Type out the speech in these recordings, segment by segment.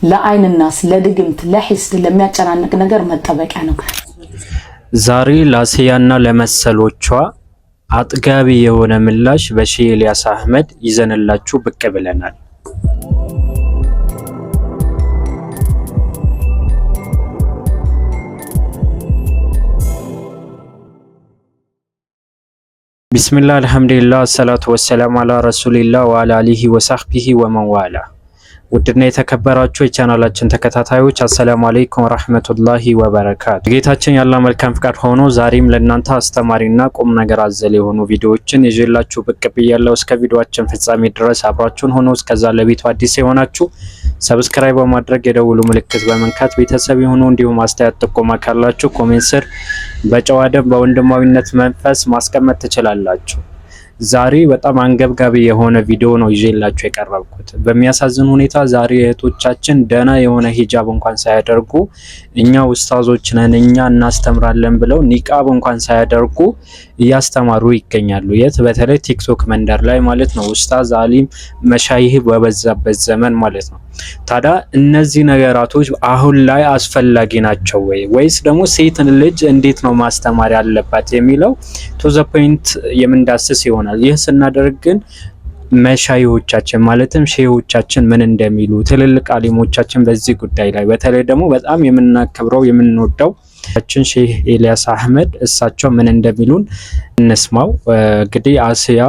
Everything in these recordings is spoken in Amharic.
ለአይንናስ ለድግምት ለሂስድ ለሚያጨናንቅ ነገር መጠበቂያ ነው። ዛሬ ለአሲያና ለመሰሎቿ አጥጋቢ የሆነ ምላሽ በሼህ ኤልያስ አህመድ ይዘንላችሁ ብቅ ብለናል። ቢስሚላህ አልሐምዱሊላህ ሰላቱ ወሰላሙ አላ ረሱሊላህ ወአላ አሊሂ ወሰህቢሂ ወመንዋላ። ውድና የተከበራችሁ የቻናላችን ተከታታዮች አሰላሙ አለይኩም ወራህመቱላሂ ወበረካቱ። ጌታችን ያለ መልካም ፍቃድ ሆኖ ዛሬም ለእናንተ አስተማሪና ቁም ነገር አዘል የሆኑ ቪዲዮዎችን ይዤላችሁ ብቅ ብያለሁ። እስከ ቪዲዮአችን ፍጻሜ ድረስ አብራችሁን ሆኖ እስከዛ ለቤቱ አዲስ የሆናችሁ ሰብስክራይብ በማድረግ የደውሉ ምልክት በመንካት ቤተሰብ የሆኑ እንዲሁም አስተያየት ጥቆማ ካላችሁ ኮሜንት ስር በጨዋ ደም በወንድማዊነት መንፈስ ማስቀመጥ ትችላላችሁ። ዛሬ በጣም አንገብጋቢ የሆነ ቪዲዮ ነው ይዤላችሁ የቀረብኩት። በሚያሳዝን ሁኔታ ዛሬ እህቶቻችን ደና የሆነ ሂጃብ እንኳን ሳያደርጉ እኛ ኡስታዞች ነን እኛ እናስተምራለን ብለው ኒቃብ እንኳን ሳያደርጉ እያስተማሩ ይገኛሉ። የት በተለይ ቲክቶክ መንደር ላይ ማለት ነው። ኡስታዝ አሊም መሻይህ በበዛበት ዘመን ማለት ነው። ታዲያ እነዚህ ነገራቶች አሁን ላይ አስፈላጊ ናቸው ወይስ ደግሞ ሴት ልጅ እንዴት ነው ማስተማር ያለባት የሚለው ቱ ዘ ፖይንት የምንዳስስ ይሆናል። ይህ ስናደርግ ግን መሻይሆቻችን ማለትም ሼሆቻችን ምን እንደሚሉ ትልልቅ አሊሞቻችን በዚህ ጉዳይ ላይ በተለይ ደግሞ በጣም የምናከብረው የምንወደው ሼህ ኤልያስ አህመድ እሳቸው ምን እንደሚሉን እንስማው። እንግዲህ አሲያ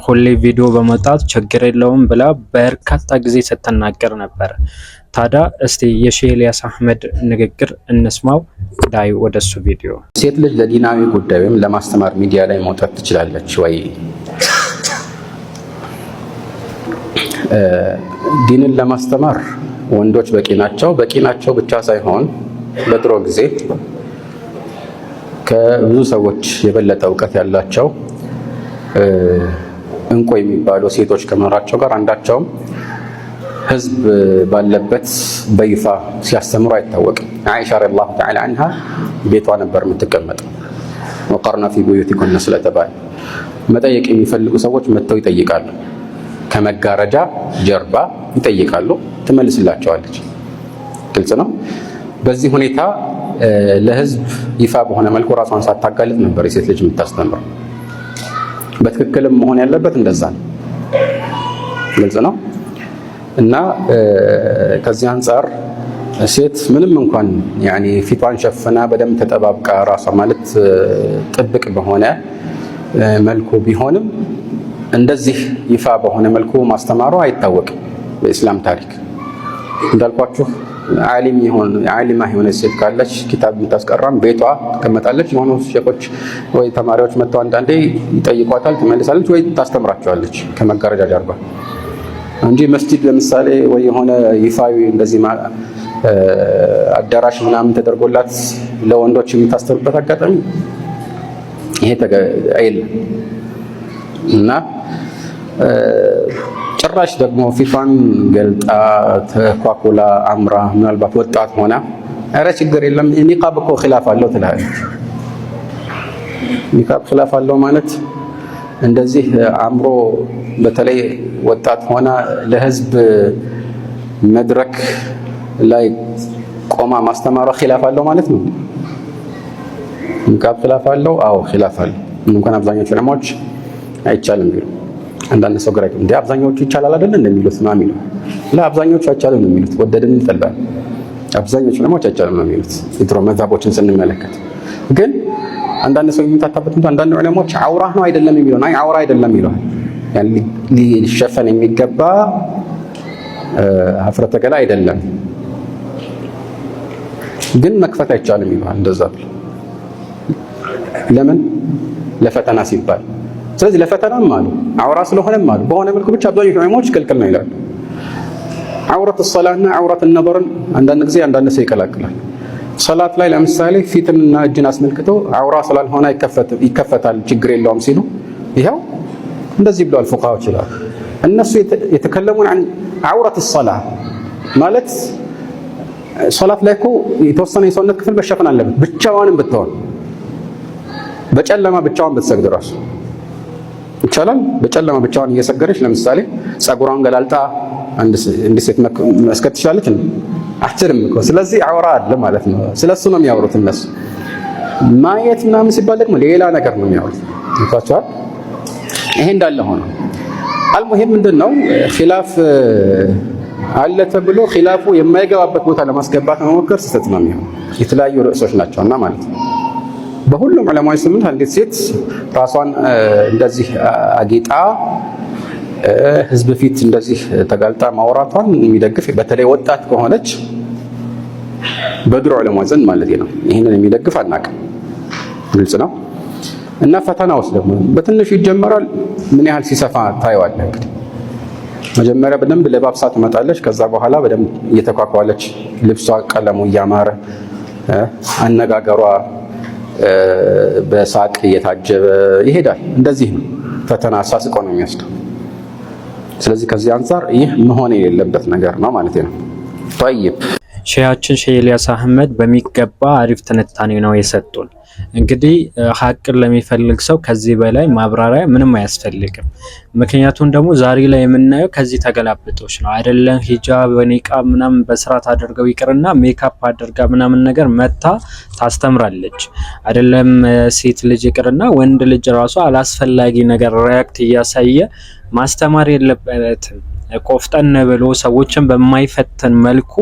ሁሌ ቪዲዮ በመጣት ችግር የለውም ብላ በርካታ ጊዜ ስትናገር ነበር። ታዲያ እስቲ የሼህ ኤልያስ አህመድ ንግግር እንስማው። ዳይ ወደሱ ቪዲዮ። ሴት ልጅ ለዲናዊ ጉዳይ ወይም ለማስተማር ሚዲያ ላይ መውጣት ትችላለች ወይ? ዲንን ለማስተማር ወንዶች በቂ ናቸው። በቂ ናቸው ብቻ ሳይሆን በድሮ ጊዜ ከብዙ ሰዎች የበለጠ እውቀት ያላቸው እንቁ የሚባሉ ሴቶች ከመኖራቸው ጋር አንዳቸውም ህዝብ ባለበት በይፋ ሲያስተምሩ አይታወቅም። አይሻ ረዲየላሁ ተዓላ አንሃ ቤቷ ነበር የምትቀመጠው። ወቀርና ፊ ቡዩቲኩነ ስለተባለ መጠየቅ የሚፈልጉ ሰዎች መጥተው ይጠይቃሉ። ከመጋረጃ ጀርባ ይጠይቃሉ፣ ትመልስላቸዋለች። ግልጽ ነው። በዚህ ሁኔታ ለህዝብ ይፋ በሆነ መልኩ ራሷን ሳታጋልጥ ነበር የሴት ልጅ የምታስተምረው። በትክክልም መሆን ያለበት እንደዛ ነው። ግልጽ ነው። እና ከዚህ አንፃር ሴት ምንም እንኳን ያኒ ፊቷን ሸፍና በደንብ ተጠባብቃ ራሷ ማለት ጥብቅ በሆነ መልኩ ቢሆንም እንደዚህ ይፋ በሆነ መልኩ ማስተማሩ አይታወቅም በእስላም ታሪክ። እንዳልኳችሁ ዓሊማ የሆነች ሴት ካለች ኪታብ የምታስቀራም ቤቷ ትቀመጣለች። የሆኑ ሼኾች ወይ ተማሪዎች መጥተው አንዳንዴ ይጠይቋታል፣ ትመልሳለች ወይ ታስተምራቸዋለች ከመጋረጃ ጀርባ እንጂ መስጂድ ለምሳሌ ወይ የሆነ ይፋዊ እንደዚህ አዳራሽ ምናምን ተደርጎላት ለወንዶች የምታስተምርበት አጋጣሚ ይሄ አይደለም። እና ጭራሽ ደግሞ ፊቷን ገልጣ ተኳኩላ አምራ ምናልባት ወጣት ሆና ኧረ ችግር የለም ኒቃብ እኮ ኺላፍ አለው ትላለች። ኒቃብ ኺላፍ አለው ማለት እንደዚህ አምሮ በተለይ ወጣት ሆና ለህዝብ መድረክ ላይ ቆማ ማስተማሯ ኺላፍ አለው ማለት ነው። ኒቃብ ኺላፍ አለው? አዎ ኺላፍ አለው። እንኳን አብዛኞቹ ዑለማዎች አይቻልም ቢሉ አንዳንድ ሰው ግራ እንደ አብዛኞቹ ይቻላል አይደል እንደሚሉት ነው የሚለው። ለአብዛኞቹ አይቻልም ነው የሚሉት። ወደድን ጠላን አብዛኞቹ ዑለማዎች አይቻልም ነው የሚሉት። የድሮ መዛቦችን ስንመለከት ግን አንዳንድ ሰው የሚታታበት አንዳንድ ዑለማዎች አውራ ነው አይደለም የሚለው አይ አውራ አይደለም ይላል። ያን ሊሸፈን የሚገባ ሀፍረተ ገላ አይደለም ግን መክፈት አይቻልም ይላል። እንደዛ ብሎ ለምን ለፈተና ሲባል። ስለዚህ ለፈተናም አሉ አውራ ስለሆነም አሉ በሆነ መልኩ ብቻ አብዛኞቹ ዑለማዎች ክልክል ነው ይላሉ። አውረት الصላትና አውረት النظርን አንዳንድ ጊዜ አንዳንድ ሰው ይቀላቅላል። ሰላት ላይ ለምሳሌ ፊትንና እጅን አስመልክቶ አውራ ስላልሆነ ይከፈታል ችግር የለውም ሲሉ ይሄው እንደዚህ ብለዋል ፉቃሃዎች ይላሉ። እነሱ የተከለሙን عن عورة الصلاة ማለት ሶላት ላይ እኮ የተወሰነ የሰውነት ክፍል መሸፈን አለበት። ብቻዋንም ብትሆን በጨለማ ብቻዋን ብትሰግድ ራሱ ይቻላል። በጨለማ ብቻዋን እየሰገደች ለምሳሌ ጸጉሯን ገላልጣ አንድ ሴት መስከት ትችላለች አትችልም እኮ። ስለዚህ አውራ አለ ማለት ነው። ስለሱ ነው የሚያወሩት እነሱ። ማየት ምናምን ሲባል ደግሞ ሌላ ነገር ነው የሚያወሩት። እንኳን ይሄ እንዳለ ሆኖ አልሙሂም ምንድነው ኺላፍ አለ ተብሎ ኺላፉ የማይገባበት ቦታ ለማስገባት መሞከር ስህተት ነው የሚሆነው። የተለያዩ ርዕሶች ናቸውና ማለት ነው። በሁሉም ዑለማዎች ስምንት አንዲት ሴት ራሷን እንደዚህ አጊጣ ህዝብ ፊት እንደዚህ ተጋልጣ ማውራቷን የሚደግፍ በተለይ ወጣት ከሆነች በድሮ ዑለማዎች ዘንድ ማለት ነው ይሄንን የሚደግፍ አናውቅም። ግልጽ ነው። እና ፈተናውስ ደግሞ በትንሹ ይጀመራል። ምን ያህል ሲሰፋ ታየዋለህ። እንግዲህ መጀመሪያ በደንብ ለባብሳ ትመጣለች። ከዛ በኋላ በደንብ እየተኳኳለች ልብሷ ቀለሙ እያማረ አነጋገሯ በሳቅ እየታጀበ ይሄዳል። እንደዚህ ነው ፈተና አሳስቆ ነው የሚወስደው። ስለዚህ ከዚህ አንፃር ይህ መሆን የሌለበት ነገር ነው ማለት ነው። طيب ሼሃችን ሼህ ኢልያስ አህመድ በሚገባ አሪፍ ትንታኔ ነው የሰጡን። እንግዲህ ሀቅን ለሚፈልግ ሰው ከዚህ በላይ ማብራሪያ ምንም አያስፈልግም። ምክንያቱም ደግሞ ዛሬ ላይ የምናየው ከዚህ ተገላብጦች ነው አይደለም። ሂጃብ በኒቃብ ምናምን በስርዓት አድርገው ይቅርና ሜካፕ አድርጋ ምናምን ነገር መታ ታስተምራለች አይደለም። ሴት ልጅ ይቅርና ወንድ ልጅ ራሱ አላስፈላጊ ነገር ሪያክት እያሳየ ማስተማር የለበትም። ቆፍጠን ብሎ ሰዎችን በማይፈተን መልኩ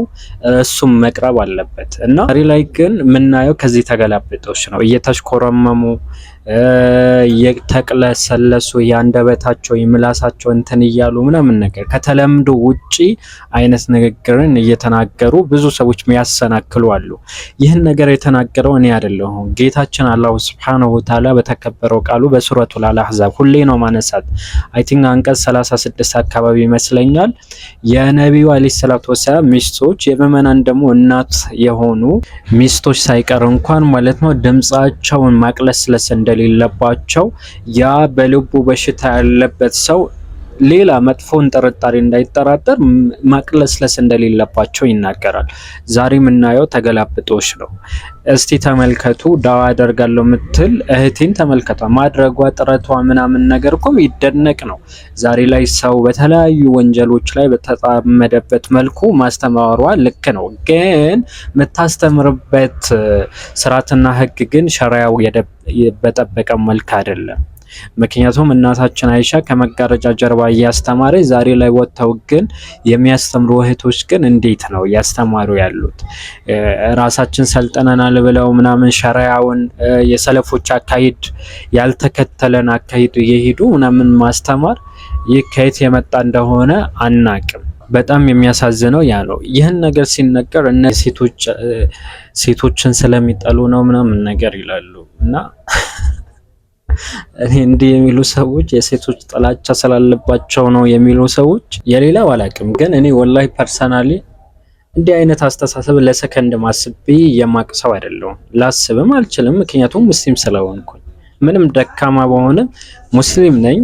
እሱም መቅረብ አለበት እና ዛሬ ላይ ግን የምናየው ከዚህ ተገላብጦች ነው። እየተሽኮረመሙ የተቅለሰለሱ ያንደበታቸው የምላሳቸው እንትን እያሉ ምናምን ነገር ከተለምዶ ውጪ አይነት ንግግርን እየተናገሩ ብዙ ሰዎች የሚያሰናክሉ አሉ። ይህን ነገር የተናገረው እኔ አይደለሁም። ጌታችን አላሁ ሱብሓነሁ ወተዓላ በተከበረው ቃሉ በሱረቱል አልአሕዛብ ሁሌ ነው ማነሳት አይ ቲንክ አንቀጽ 36 አካባቢ ይመስለኛል የነቢዩ አለይሂ ሰላቱ ወሰላም ሚስቶች የምእመናን ደግሞ እናት የሆኑ ሚስቶች ሳይቀር እንኳን ማለት ነው ድምጻቸውን ማቅለስለስ እንደሌለባቸው ያ በልቡ በሽታ ያለበት ሰው ሌላ መጥፎን ጥርጣሬ እንዳይጠራጠር ማቅለስለስ እንደሌለባቸው ይናገራል። ዛሬ የምናየው ተገላብጦሽ ነው። እስቲ ተመልከቱ። ዳዋ አደርጋለሁ ምትል እህቴን ተመልከቷ። ማድረጓ ጥረቷ ምናምን ነገር እኮ ይደነቅ ነው። ዛሬ ላይ ሰው በተለያዩ ወንጀሎች ላይ በተጣመደበት መልኩ ማስተማሯ ልክ ነው። ግን የምታስተምርበት ስርዓትና ህግ ግን ሸሪዓው በጠበቀ መልክ አይደለም። ምክንያቱም እናታችን አይሻ ከመጋረጃ ጀርባ እያስተማረ ዛሬ ላይ ወጥተው ግን የሚያስተምሩ እህቶች ግን እንዴት ነው እያስተማሩ ያሉት? ራሳችን ሰልጠነናል ብለው ምናምን ሸሪዓውን የሰለፎች አካሄድ ያልተከተለን አካሄድ እየሄዱ ምናምን ማስተማር ይህ ከየት የመጣ እንደሆነ አናቅም። በጣም የሚያሳዝነው ያ ነው። ይህን ነገር ሲነገር እነ ሴቶችን ስለሚጠሉ ነው ምናምን ነገር ይላሉ እና እኔ እንዲህ የሚሉ ሰዎች የሴቶች ጥላቻ ስላለባቸው ነው የሚሉ ሰዎች የሌላው አላውቅም። ግን እኔ ወላሂ ፐርሰናሊ እንዲህ አይነት አስተሳሰብ ለሰከንድ ማስቤ የማቅሰው አይደለሁም። ላስብም አልችልም። ምክንያቱም ሙስሊም ስለሆንኩኝ ምንም ደካማ በሆነም ሙስሊም ነኝ።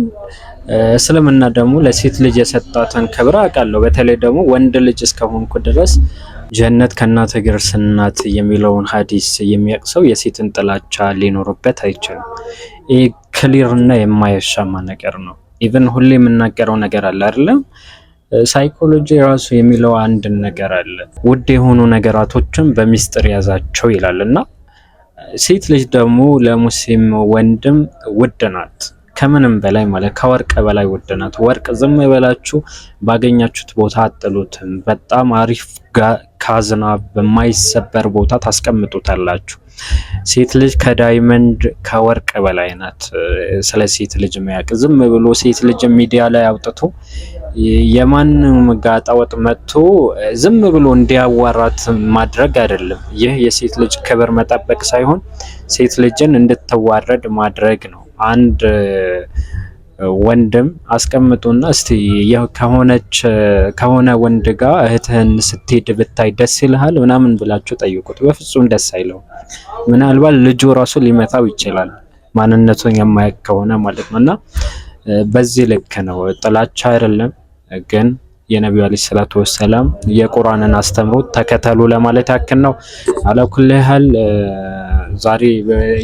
እስልምና ደግሞ ለሴት ልጅ የሰጣትን ክብር አውቃለሁ። በተለይ ደግሞ ወንድ ልጅ እስከሆንኩ ድረስ ጀነት ከእናት እግር ስናት የሚለውን ሀዲስ የሚያቅሰው የሴትን ጥላቻ ሊኖርበት አይችልም። ይህ ክሊር እና የማይሻማ ነገር ነው። ኢቭን ሁሌ የምናገረው ነገር አለ አይደለም። ሳይኮሎጂ ራሱ የሚለው አንድ ነገር አለ። ውድ የሆኑ ነገራቶችን በሚስጥር ያዛቸው ይላል እና ሴት ልጅ ደግሞ ለሙስሊም ወንድም ውድ ናት። ከምንም በላይ ማለት ከወርቅ በላይ ውድ ናት። ወርቅ ዝም ብላችሁ ባገኛችሁት ቦታ አጥሉትም። በጣም አሪፍ ካዝና በማይሰበር ቦታ ታስቀምጡታላችሁ። ሴት ልጅ ከዳይመንድ ከወርቅ በላይ ናት። ስለ ሴት ልጅ የሚያውቅ ዝም ብሎ ሴት ልጅ ሚዲያ ላይ አውጥቶ የማንም ጋጣወጥ መጥቶ ዝም ብሎ እንዲያዋራት ማድረግ አይደለም። ይህ የሴት ልጅ ክብር መጠበቅ ሳይሆን ሴት ልጅን እንድትዋረድ ማድረግ ነው። አንድ ወንድም አስቀምጡና እስቲ ከሆነ ወንድ ጋር እህትህን ስትሄድ ብታይ ደስ ይልሃል ምናምን ብላችሁ ጠይቁት። በፍጹም ደስ አይለው። ምናልባት ልጁ ራሱ ሊመታው ይችላል ማንነቱን የማያውቅ ከሆነ ማለት ነውና በዚህ ልክ ነው። ጥላቻ አይደለም ግን የነብዩ አለይሂ ሰላቱ ወሰላም የቁርአንን አስተምሮት ተከተሉ ለማለት ያክል ነው። አለኩልህል ዛሬ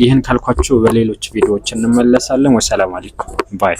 ይህን ካልኳችሁ በሌሎች ቪዲዮዎች እንመለሳለን። ወሰላም አለይኩም ባይ